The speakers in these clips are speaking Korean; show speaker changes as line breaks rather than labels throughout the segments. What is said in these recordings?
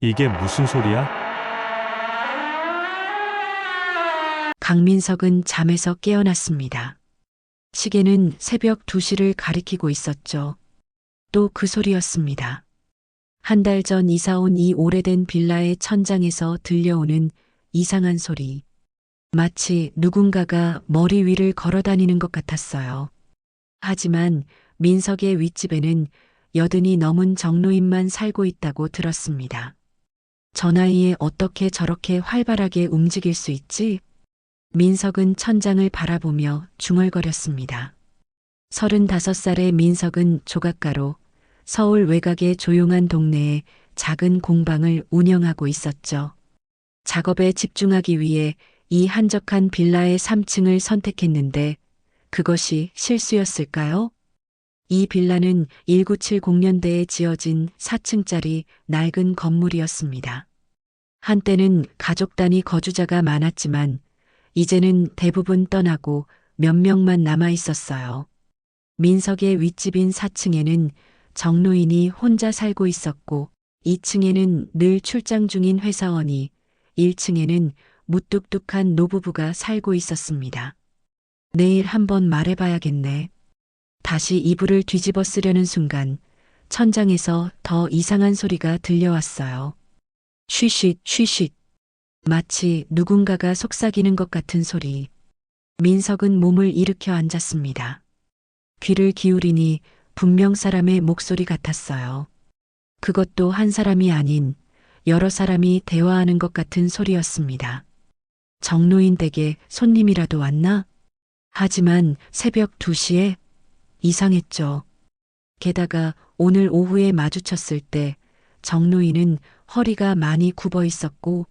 이게 무슨 소리야?
강민석은 잠에서 깨어났습니다. 시계는 새벽 2시를 가리키고 있었죠. 또 그 소리였습니다. 한 달 전 이사 온 이 오래된 빌라의 천장에서 들려오는 이상한 소리. 마치 누군가가 머리 위를 걸어 다니는 것 같았어요. 하지만 민석의 윗집에는 여든이 넘은 정로인만 살고 있다고 들었습니다. 저 나이에 어떻게 저렇게 활발하게 움직일 수 있지? 민석은 천장을 바라보며 중얼거렸습니다. 35살의 민석은 조각가로 서울 외곽의 조용한 동네에 작은 공방을 운영하고 있었죠. 작업에 집중하기 위해 이 한적한 빌라의 3층을 선택했는데 그것이 실수였을까요? 이 빌라는 1970년대에 지어진 4층짜리 낡은 건물이었습니다. 한때는 가족 단위 거주자가 많았지만 이제는 대부분 떠나고 몇 명만 남아 있었어요. 민석의 윗집인 4층에는 정노인이 혼자 살고 있었고 2층에는 늘 출장 중인 회사원이 1층에는 무뚝뚝한 노부부가 살고 있었습니다. 내일 한번 말해봐야겠네. 다시 이불을 뒤집어 쓰려는 순간 천장에서 더 이상한 소리가 들려왔어요. 쉬쉿 쉬쉿. 마치 누군가가 속삭이는 것 같은 소리. 민석은 몸을 일으켜 앉았습니다. 귀를 기울이니 분명 사람의 목소리 같았어요. 그것도 한 사람이 아닌 여러 사람이 대화하는 것 같은 소리였습니다. 정노인 댁에 손님이라도 왔나? 하지만 새벽 2시에 이상했죠. 게다가 오늘 오후에 마주쳤을 때 정노인은 허리가 많이 굽어 있었고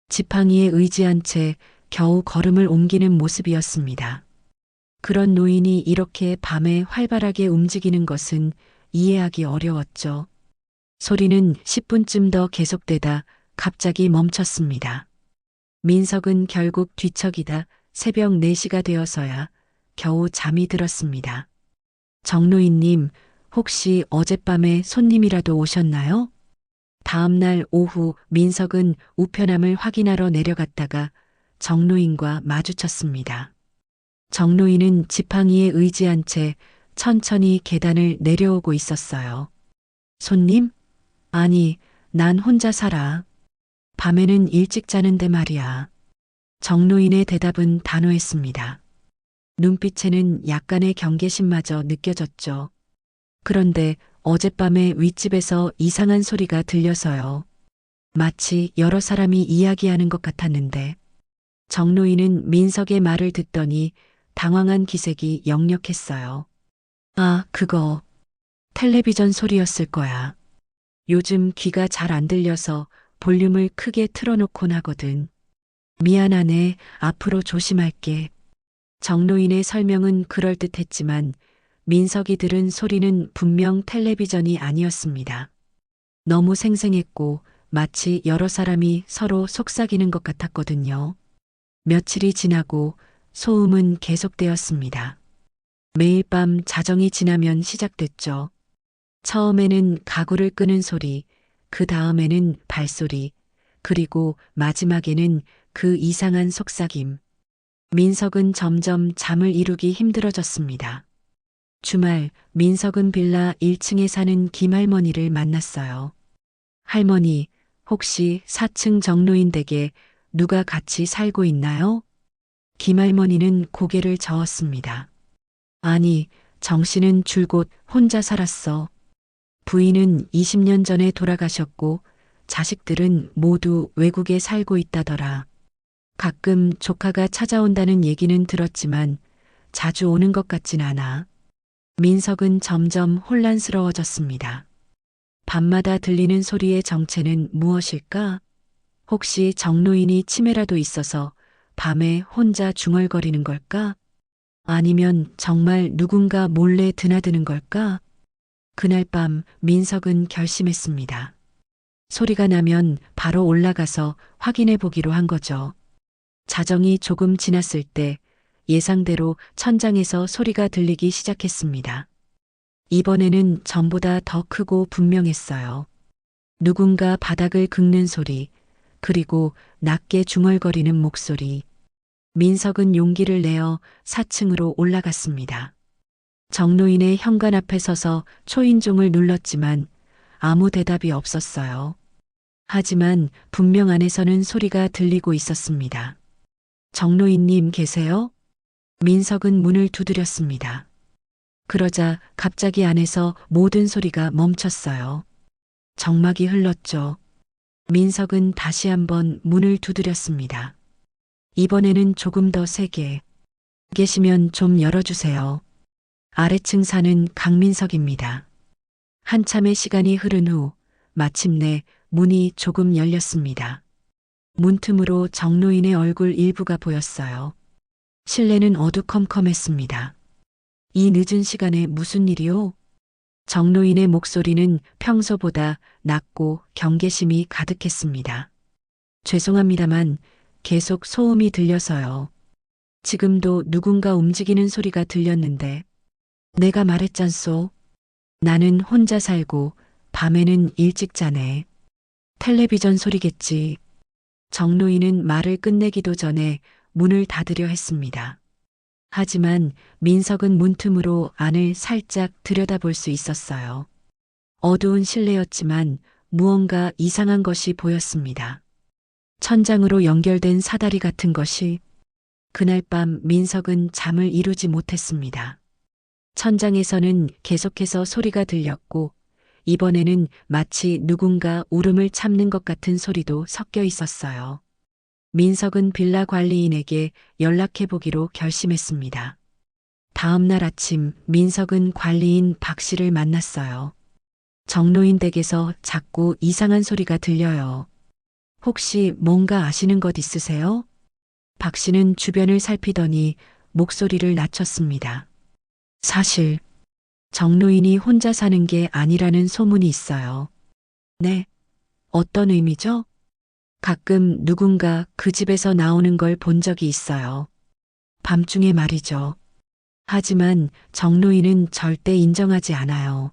지팡이에 의지한 채 겨우 걸음을 옮기는 모습이었습니다. 그런 노인이 이렇게 밤에 활발하게 움직이는 것은 이해하기 어려웠죠. 소리는 10분쯤 더 계속되다 갑자기 멈췄습니다. 민석은 결국 뒤척이다 새벽 4시가 되어서야 겨우 잠이 들었습니다. 정노인님, 혹시 어젯밤에 손님이라도 오셨나요? 다음 날 오후 민석은 우편함을 확인하러 내려갔다가 정노인과 마주쳤습니다. 정노인은 지팡이에 의지한 채 천천히 계단을 내려오고 있었어요. 손님? 아니, 난 혼자 살아. 밤에는 일찍 자는데 말이야. 정노인의 대답은 단호했습니다. 눈빛에는 약간의 경계심마저 느껴졌죠. 그런데 어젯밤에 윗집에서 이상한 소리가 들려서요. 마치 여러 사람이 이야기하는 것 같았는데 정노인은 민석의 말을 듣더니 당황한 기색이 역력했어요. 아, 그거 텔레비전 소리였을 거야. 요즘 귀가 잘 안 들려서 볼륨을 크게 틀어놓곤 하거든. 미안하네. 앞으로 조심할게. 정노인의 설명은 그럴듯했지만 민석이 들은 소리는 분명 텔레비전이 아니었습니다. 너무 생생했고 마치 여러 사람이 서로 속삭이는 것 같았거든요. 며칠이 지나고 소음은 계속되었습니다. 매일 밤 자정이 지나면 시작됐죠. 처음에는 가구를 끄는 소리, 그 다음에는 발소리, 그리고 마지막에는 그 이상한 속삭임. 민석은 점점 잠을 이루기 힘들어졌습니다. 주말 민석은 빌라 1층에 사는 김할머니를 만났어요. 할머니, 혹시 4층 정로인 댁에 누가 같이 살고 있나요? 김할머니는 고개를 저었습니다. 아니, 정씨는 줄곧 혼자 살았어. 부인은 20년 전에 돌아가셨고 자식들은 모두 외국에 살고 있다더라. 가끔 조카가 찾아온다는 얘기는 들었지만 자주 오는 것 같진 않아. 민석은 점점 혼란스러워졌습니다. 밤마다 들리는 소리의 정체는 무엇일까? 혹시 정노인이 치매라도 있어서 밤에 혼자 중얼거리는 걸까? 아니면 정말 누군가 몰래 드나드는 걸까? 그날 밤 민석은 결심했습니다. 소리가 나면 바로 올라가서 확인해 보기로 한 거죠. 자정이 조금 지났을 때 예상대로 천장에서 소리가 들리기 시작했습니다. 이번에는 전보다 더 크고 분명했어요. 누군가 바닥을 긁는 소리, 그리고 낮게 중얼거리는 목소리. 민석은 용기를 내어 4층으로 올라갔습니다. 정로인의 현관 앞에 서서 초인종을 눌렀지만 아무 대답이 없었어요. 하지만 분명 안에서는 소리가 들리고 있었습니다. 정로인님 계세요? 민석은 문을 두드렸습니다. 그러자 갑자기 안에서 모든 소리가 멈췄어요. 정막이 흘렀죠. 민석은 다시 한번 문을 두드렸습니다. 이번에는 조금 더 세게. 계시면 좀 열어주세요. 아래층 사는 강민석입니다. 한참의 시간이 흐른 후 마침내 문이 조금 열렸습니다. 문틈으로 정로인의 얼굴 일부가 보였어요. 실내는 어두컴컴했습니다. 이 늦은 시간에 무슨 일이요? 정로인의 목소리는 평소보다 낮고 경계심이 가득했습니다. 죄송합니다만 계속 소음이 들려서요. 지금도 누군가 움직이는 소리가 들렸는데 내가 말했잖소. 나는 혼자 살고 밤에는 일찍 자네. 텔레비전 소리겠지. 정로인은 말을 끝내기도 전에 문을 닫으려 했습니다. 하지만 민석은 문틈으로 안을 살짝 들여다볼 수 있었어요. 어두운 실내였지만 무언가 이상한 것이 보였습니다. 천장으로 연결된 사다리 같은 것이. 그날 밤 민석은 잠을 이루지 못했습니다. 천장에서는 계속해서 소리가 들렸고 이번에는 마치 누군가 울음을 참는 것 같은 소리도 섞여 있었어요. 민석은 빌라 관리인에게 연락해 보기로 결심했습니다. 다음 날 아침 민석은 관리인 박 씨를 만났어요. 정로인 댁에서 자꾸 이상한 소리가 들려요. 혹시 뭔가 아시는 것 있으세요? 박 씨는 주변을 살피더니 목소리를 낮췄습니다. 사실 정로인이 혼자 사는 게 아니라는 소문이 있어요. 네, 어떤 의미죠? 가끔 누군가 그 집에서 나오는 걸 본 적이 있어요. 밤중에 말이죠. 하지만 정로인은 절대 인정하지 않아요.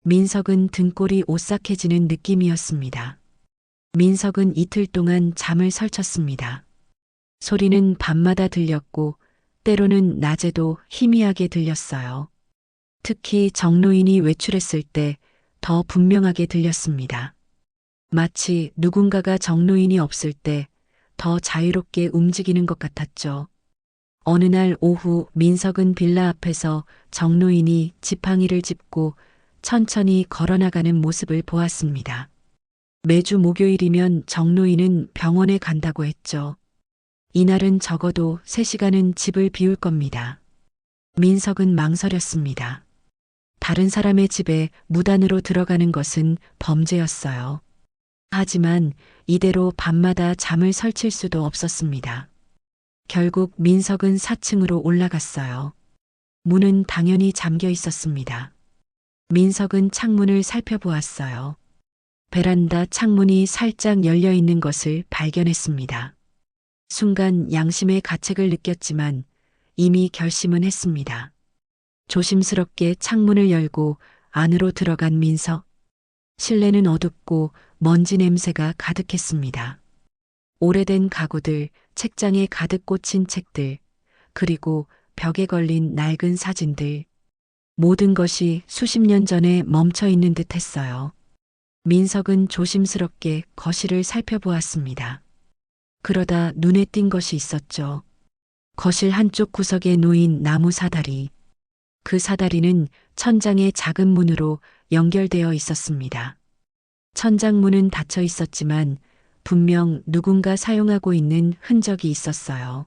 민석은 등골이 오싹해지는 느낌이었습니다. 민석은 이틀 동안 잠을 설쳤습니다. 소리는 밤마다 들렸고 때로는 낮에도 희미하게 들렸어요. 특히 정로인이 외출했을 때 더 분명하게 들렸습니다. 마치 누군가가 정로인이 없을 때 더 자유롭게 움직이는 것 같았죠. 어느 날 오후 민석은 빌라 앞에서 정로인이 지팡이를 짚고 천천히 걸어나가는 모습을 보았습니다. 매주 목요일이면 정로인은 병원에 간다고 했죠. 이날은 적어도 3시간은 집을 비울 겁니다. 민석은 망설였습니다. 다른 사람의 집에 무단으로 들어가는 것은 범죄였어요. 하지만 이대로 밤마다 잠을 설칠 수도 없었습니다. 결국 민석은 4층으로 올라갔어요. 문은 당연히 잠겨 있었습니다. 민석은 창문을 살펴보았어요. 베란다 창문이 살짝 열려 있는 것을 발견했습니다. 순간 양심의 가책을 느꼈지만 이미 결심은 했습니다. 조심스럽게 창문을 열고 안으로 들어간 민석. 실내는 어둡고 먼지 냄새가 가득했습니다. 오래된 가구들, 책장에 가득 꽂힌 책들, 그리고 벽에 걸린 낡은 사진들. 모든 것이 수십 년 전에 멈춰 있는 듯 했어요. 민석은 조심스럽게 거실을 살펴보았습니다. 그러다 눈에 띈 것이 있었죠. 거실 한쪽 구석에 놓인 나무 사다리. 그 사다리는 천장의 작은 문으로 연결되어 있었습니다. 천장문은 닫혀 있었지만 분명 누군가 사용하고 있는 흔적이 있었어요.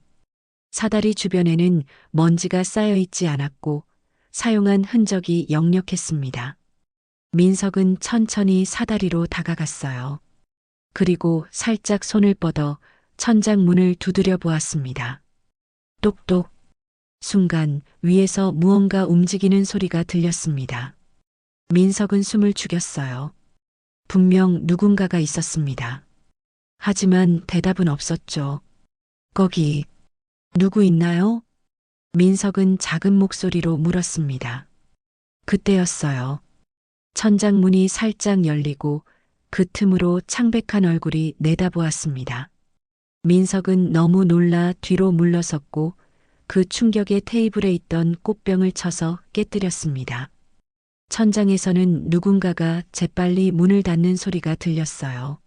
사다리 주변에는 먼지가 쌓여 있지 않았고 사용한 흔적이 역력했습니다. 민석은 천천히 사다리로 다가갔어요. 그리고 살짝 손을 뻗어 천장문을 두드려 보았습니다. 똑똑. 순간 위에서 무언가 움직이는 소리가 들렸습니다. 민석은 숨을 죽였어요. 분명 누군가가 있었습니다. 하지만 대답은 없었죠. 거기 누구 있나요? 민석은 작은 목소리로 물었습니다. 그때였어요. 천장문이 살짝 열리고 그 틈으로 창백한 얼굴이 내다보았습니다. 민석은 너무 놀라 뒤로 물러섰고 그 충격에 테이블에 있던 꽃병을 쳐서 깨뜨렸습니다. 천장에서는 누군가가 재빨리 문을 닫는 소리가 들렸어요.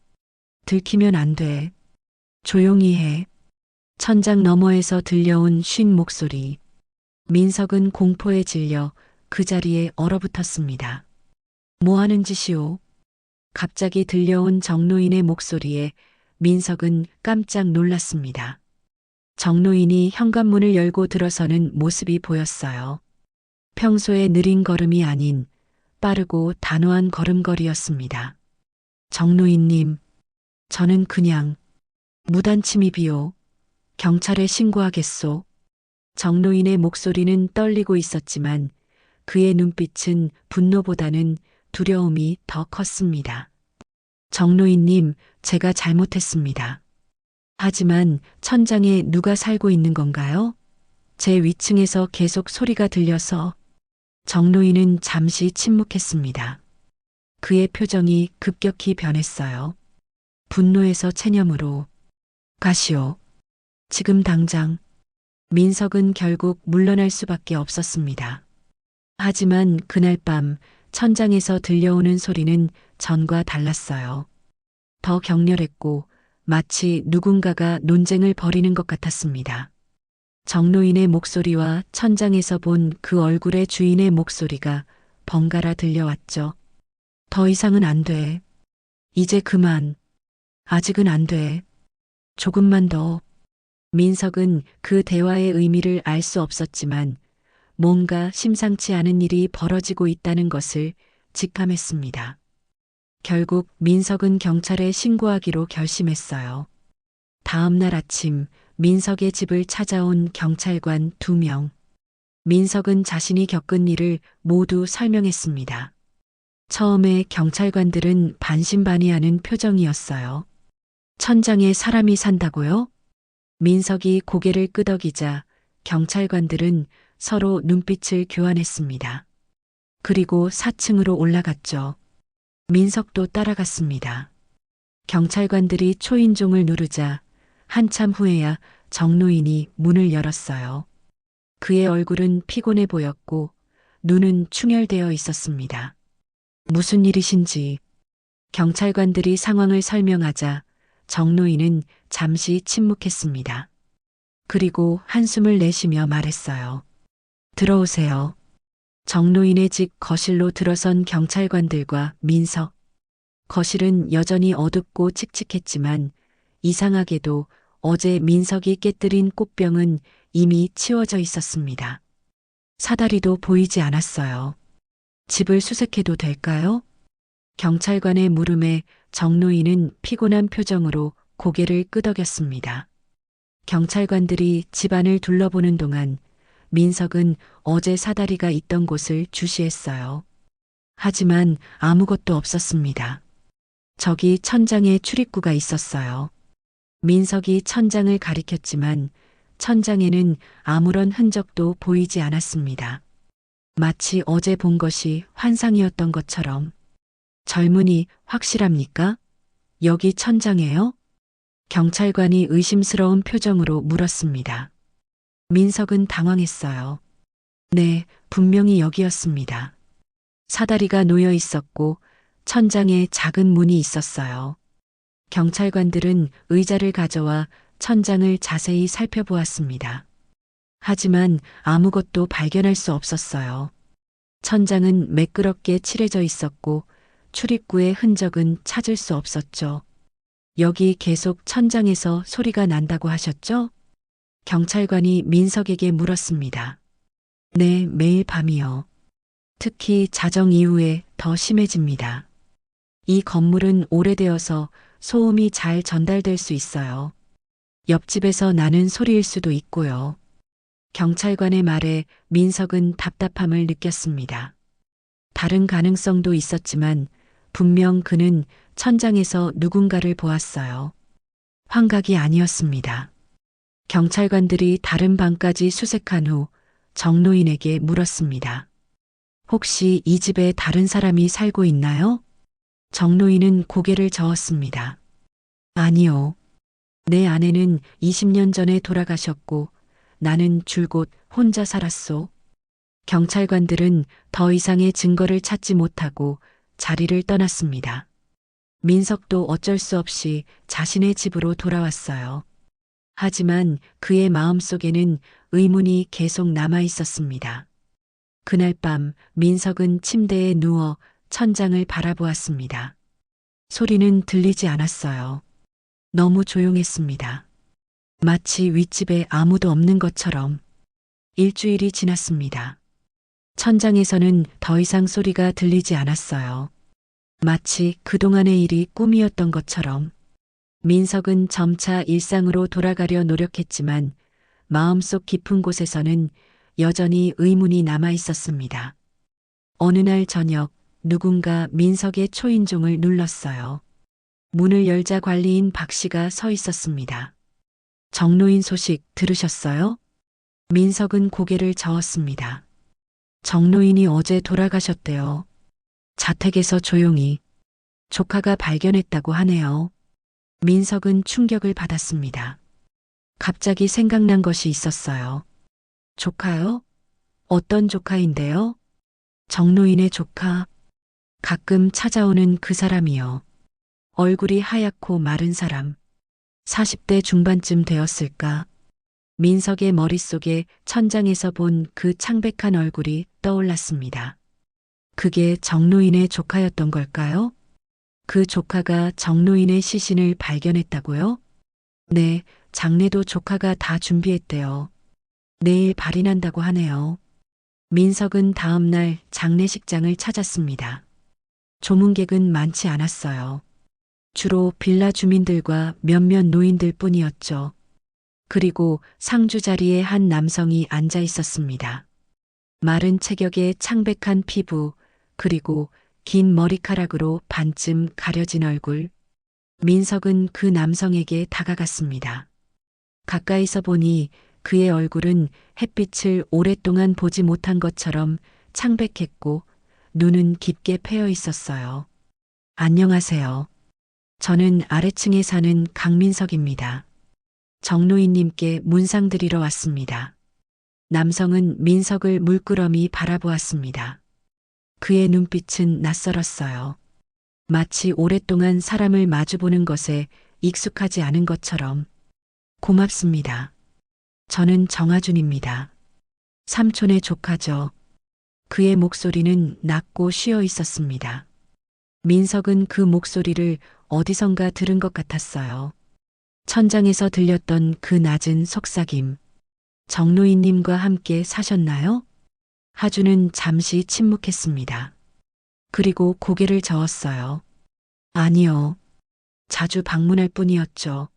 들키면 안 돼. 조용히 해. 천장 너머에서 들려온 쉰 목소리. 민석은 공포에 질려 그 자리에 얼어붙었습니다. 뭐 하는 짓이오? 갑자기 들려온 정노인의 목소리에 민석은 깜짝 놀랐습니다. 정노인이 현관문을 열고 들어서는 모습이 보였어요. 평소의 느린 걸음이 아닌 빠르고 단호한 걸음걸이였습니다. 정노인님, 저는 그냥 무단 침입이요. 경찰에 신고하겠소. 정노인의 목소리는 떨리고 있었지만 그의 눈빛은 분노보다는 두려움이 더 컸습니다. 정노인님, 제가 잘못했습니다. 하지만 천장에 누가 살고 있는 건가요? 제 위층에서 계속 소리가 들려서. 정노인은 잠시 침묵했습니다. 그의 표정이 급격히 변했어요. 분노에서 체념으로. 가시오. 지금 당장. 민석은 결국 물러날 수밖에 없었습니다. 하지만 그날 밤 천장에서 들려오는 소리는 전과 달랐어요. 더 격렬했고 마치 누군가가 논쟁을 벌이는 것 같았습니다. 정노인의 목소리와 천장에서 본 그 얼굴의 주인의 목소리가 번갈아 들려왔죠. 더 이상은 안 돼. 이제 그만. 아직은 안 돼. 조금만 더. 민석은 그 대화의 의미를 알 수 없었지만 뭔가 심상치 않은 일이 벌어지고 있다는 것을 직감했습니다. 결국 민석은 경찰에 신고하기로 결심했어요. 다음 날 아침 민석의 집을 찾아온 경찰관 2명. 민석은 자신이 겪은 일을 모두 설명했습니다. 처음에 경찰관들은 반신반의하는 표정이었어요. 천장에 사람이 산다고요? 민석이 고개를 끄덕이자 경찰관들은 서로 눈빛을 교환했습니다. 그리고 4층으로 올라갔죠. 민석도 따라갔습니다. 경찰관들이 초인종을 누르자 한참 후에야 정노인이 문을 열었어요. 그의 얼굴은 피곤해 보였고 눈은 충혈되어 있었습니다. 무슨 일이신지. 경찰관들이 상황을 설명하자 정노인은 잠시 침묵했습니다. 그리고 한숨을 내쉬며 말했어요. 들어오세요. 정노인의 집 거실로 들어선 경찰관들과 민석. 거실은 여전히 어둡고 칙칙했지만 이상하게도 어제 민석이 깨뜨린 꽃병은 이미 치워져 있었습니다. 사다리도 보이지 않았어요. 집을 수색해도 될까요? 경찰관의 물음에 정노인은 피곤한 표정으로 고개를 끄덕였습니다. 경찰관들이 집안을 둘러보는 동안 민석은 어제 사다리가 있던 곳을 주시했어요. 하지만 아무것도 없었습니다. 저기 천장에 출입구가 있었어요. 민석이 천장을 가리켰지만 천장에는 아무런 흔적도 보이지 않았습니다. 마치 어제 본 것이 환상이었던 것처럼. 젊은이 확실합니까? 여기 천장에요? 경찰관이 의심스러운 표정으로 물었습니다. 민석은 당황했어요. 네, 분명히 여기였습니다. 사다리가 놓여 있었고 천장에 작은 문이 있었어요. 경찰관들은 의자를 가져와 천장을 자세히 살펴보았습니다. 하지만 아무것도 발견할 수 없었어요. 천장은 매끄럽게 칠해져 있었고 출입구의 흔적은 찾을 수 없었죠. 여기 계속 천장에서 소리가 난다고 하셨죠? 경찰관이 민석에게 물었습니다. 네, 매일 밤이요. 특히 자정 이후에 더 심해집니다. 이 건물은 오래되어서 소음이 잘 전달될 수 있어요. 옆집에서 나는 소리일 수도 있고요. 경찰관의 말에 민석은 답답함을 느꼈습니다. 다른 가능성도 있었지만 분명 그는 천장에서 누군가를 보았어요. 환각이 아니었습니다. 경찰관들이 다른 방까지 수색한 후 정노인에게 물었습니다. 혹시 이 집에 다른 사람이 살고 있나요? 정노인은 고개를 저었습니다. 아니요. 내 아내는 20년 전에 돌아가셨고 나는 줄곧 혼자 살았소. 경찰관들은 더 이상의 증거를 찾지 못하고 자리를 떠났습니다. 민석도 어쩔 수 없이 자신의 집으로 돌아왔어요. 하지만 그의 마음속에는 의문이 계속 남아 있었습니다. 그날 밤 민석은 침대에 누워 천장을 바라보았습니다. 소리는 들리지 않았어요. 너무 조용했습니다. 마치 윗집에 아무도 없는 것처럼. 일주일이 지났습니다. 천장에서는 더 이상 소리가 들리지 않았어요. 마치 그동안의 일이 꿈이었던 것처럼. 민석은 점차 일상으로 돌아가려 노력했지만 마음속 깊은 곳에서는 여전히 의문이 남아 있었습니다. 어느 날 저녁 누군가 민석의 초인종을 눌렀어요. 문을 열자 관리인 박 씨가 서 있었습니다. 정노인 소식 들으셨어요? 민석은 고개를 저었습니다. 정노인이 어제 돌아가셨대요. 자택에서 조용히. 조카가 발견했다고 하네요. 민석은 충격을 받았습니다. 갑자기 생각난 것이 있었어요. 조카요? 어떤 조카인데요? 정노인의 조카. 가끔 찾아오는 그 사람이요. 얼굴이 하얗고 마른 사람. 40대 중반쯤 되었을까? 민석의 머릿속에 천장에서 본 그 창백한 얼굴이 떠올랐습니다. 그게 정노인의 조카였던 걸까요? 그 조카가 정노인의 시신을 발견했다고요? 네, 장례도 조카가 다 준비했대요. 내일 발인한다고 하네요. 민석은 다음 날 장례식장을 찾았습니다. 조문객은 많지 않았어요. 주로 빌라 주민들과 몇몇 노인들 뿐이었죠. 그리고 상주 자리에 한 남성이 앉아 있었습니다. 마른 체격에 창백한 피부, 그리고 긴 머리카락으로 반쯤 가려진 얼굴. 민석은 그 남성에게 다가갔습니다. 가까이서 보니 그의 얼굴은 햇빛을 오랫동안 보지 못한 것처럼 창백했고 눈은 깊게 패여 있었어요. 안녕하세요. 저는 아래층에 사는 강민석입니다. 정노인님께 문상드리러 왔습니다. 남성은 민석을 물끄러미 바라보았습니다. 그의 눈빛은 낯설었어요. 마치 오랫동안 사람을 마주보는 것에 익숙하지 않은 것처럼. 고맙습니다. 저는 정아준입니다. 삼촌의 조카죠. 그의 목소리는 낮고 쉬어 있었습니다. 민석은 그 목소리를 어디선가 들은 것 같았어요. 천장에서 들렸던 그 낮은 속삭임. 정노인님과 함께 사셨나요? 하주는 잠시 침묵했습니다. 그리고 고개를 저었어요. 아니요. 자주 방문할 뿐이었죠.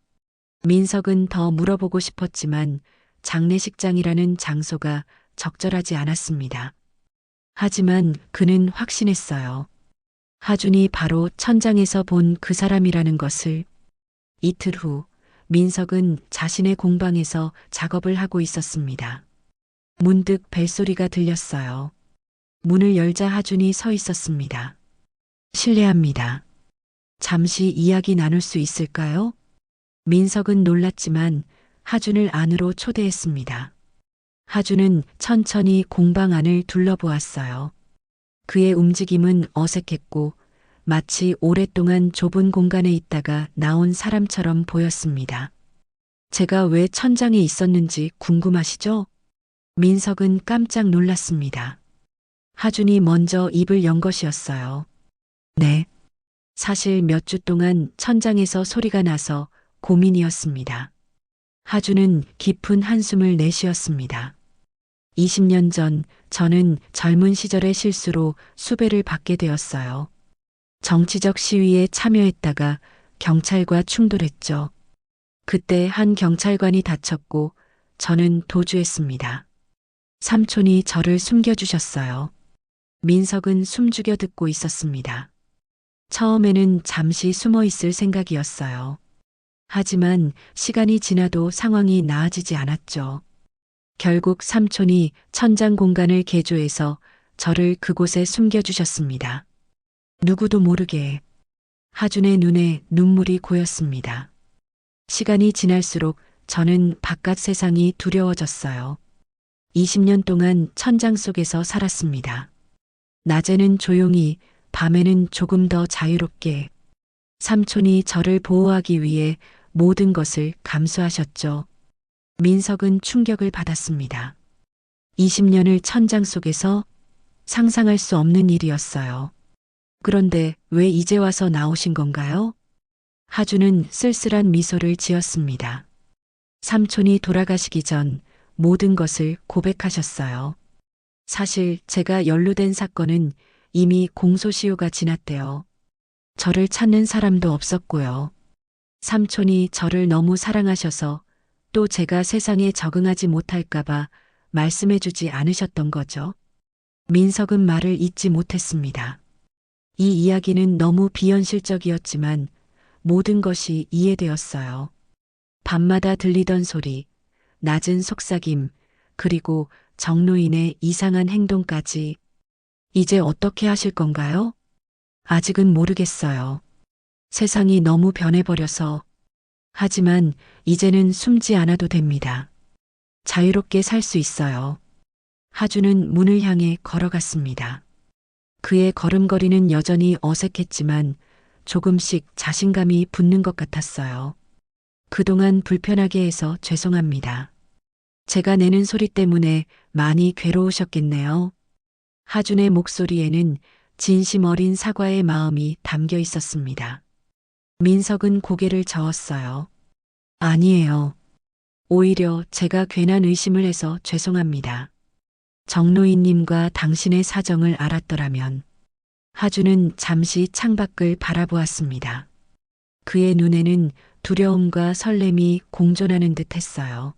민석은 더 물어보고 싶었지만 장례식장이라는 장소가 적절하지 않았습니다. 하지만 그는 확신했어요. 하준이 바로 천장에서 본 그 사람이라는 것을. 이틀 후 민석은 자신의 공방에서 작업을 하고 있었습니다. 문득 벨소리가 들렸어요. 문을 열자 하준이 서 있었습니다. 실례합니다. 잠시 이야기 나눌 수 있을까요? 민석은 놀랐지만 하준을 안으로 초대했습니다. 하준은 천천히 공방 안을 둘러보았어요. 그의 움직임은 어색했고 마치 오랫동안 좁은 공간에 있다가 나온 사람처럼 보였습니다. 제가 왜 천장에 있었는지 궁금하시죠? 민석은 깜짝 놀랐습니다. 하준이 먼저 입을 연 것이었어요. 네. 사실 몇 주 동안 천장에서 소리가 나서 고민이었습니다. 하준은 깊은 한숨을 내쉬었습니다. 20년 전 저는 젊은 시절의 실수로 수배를 받게 되었어요. 정치적 시위에 참여했다가 경찰과 충돌했죠. 그때 한 경찰관이 다쳤고 저는 도주했습니다. 삼촌이 저를 숨겨주셨어요. 민석은 숨죽여 듣고 있었습니다. 처음에는 잠시 숨어 있을 생각이었어요. 하지만 시간이 지나도 상황이 나아지지 않았죠. 결국 삼촌이 천장 공간을 개조해서 저를 그곳에 숨겨주셨습니다. 누구도 모르게. 하준의 눈에 눈물이 고였습니다. 시간이 지날수록 저는 바깥 세상이 두려워졌어요. 20년 동안 천장 속에서 살았습니다. 낮에는 조용히, 밤에는 조금 더 자유롭게. 삼촌이 저를 보호하기 위해 모든 것을 감수하셨죠. 민석은 충격을 받았습니다. 20년을 천장 속에서 상상할 수 없는 일이었어요. 그런데 왜 이제 와서 나오신 건가요? 하주는 쓸쓸한 미소를 지었습니다. 삼촌이 돌아가시기 전 모든 것을 고백하셨어요. 사실 제가 연루된 사건은 이미 공소시효가 지났대요. 저를 찾는 사람도 없었고요. 삼촌이 저를 너무 사랑하셔서 또 제가 세상에 적응하지 못할까봐 말씀해주지 않으셨던 거죠. 민석은 말을 잇지 못했습니다. 이 이야기는 너무 비현실적이었지만 모든 것이 이해되었어요. 밤마다 들리던 소리, 낮은 속삭임, 그리고 정노인의 이상한 행동까지. 이제 어떻게 하실 건가요? 아직은 모르겠어요. 세상이 너무 변해버려서. 하지만 이제는 숨지 않아도 됩니다. 자유롭게 살 수 있어요. 하주는 문을 향해 걸어갔습니다. 그의 걸음걸이는 여전히 어색했지만 조금씩 자신감이 붙는 것 같았어요. 그동안 불편하게 해서 죄송합니다. 제가 내는 소리 때문에 많이 괴로우셨겠네요. 하준의 목소리에는 진심 어린 사과의 마음이 담겨 있었습니다. 민석은 고개를 저었어요. 아니에요. 오히려 제가 괜한 의심을 해서 죄송합니다. 정노인님과 당신의 사정을 알았더라면. 하주는 잠시 창밖을 바라보았습니다. 그의 눈에는 두려움과 설렘이 공존하는 듯 했어요.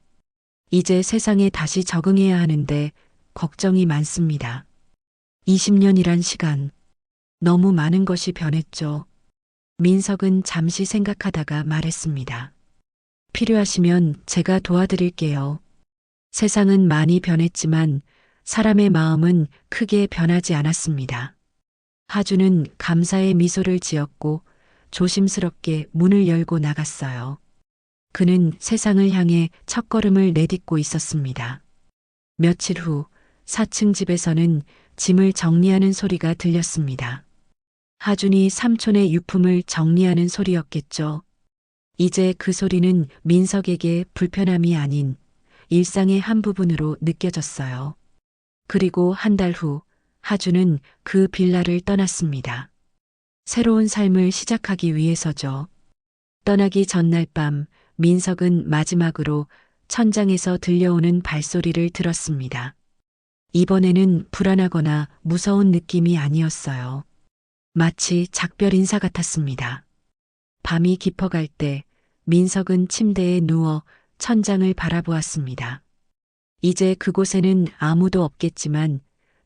이제 세상에 다시 적응해야 하는데 걱정이 많습니다. 20년이란 시간. 너무 많은 것이 변했죠. 민석은 잠시 생각하다가 말했습니다. 필요하시면 제가 도와드릴게요. 세상은 많이 변했지만 사람의 마음은 크게 변하지 않았습니다. 하주는 감사의 미소를 지었고 조심스럽게 문을 열고 나갔어요. 그는 세상을 향해 첫걸음을 내딛고 있었습니다. 며칠 후 4층 집에서는 짐을 정리하는 소리가 들렸습니다. 하준이 삼촌의 유품을 정리하는 소리였겠죠. 이제 그 소리는 민석에게 불편함이 아닌 일상의 한 부분으로 느껴졌어요. 그리고 한 달 후 하준은 그 빌라를 떠났습니다. 새로운 삶을 시작하기 위해서죠. 떠나기 전날 밤 민석은 마지막으로 천장에서 들려오는 발소리를 들었습니다. 이번에는 불안하거나 무서운 느낌이 아니었어요. 마치 작별 인사 같았습니다. 밤이 깊어갈 때 민석은 침대에 누워 천장을 바라보았습니다. 이제 그곳에는 아무도 없겠지만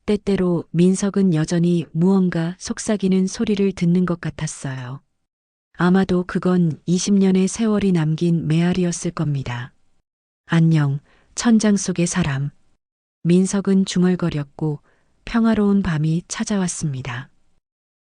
때때로 민석은 여전히 무언가 속삭이는 소리를 듣는 것 같았어요. 아마도 그건 20년의 세월이 남긴 메아리였을 겁니다. 안녕, 천장 속의 사람. 민석은 중얼거렸고 평화로운 밤이 찾아왔습니다.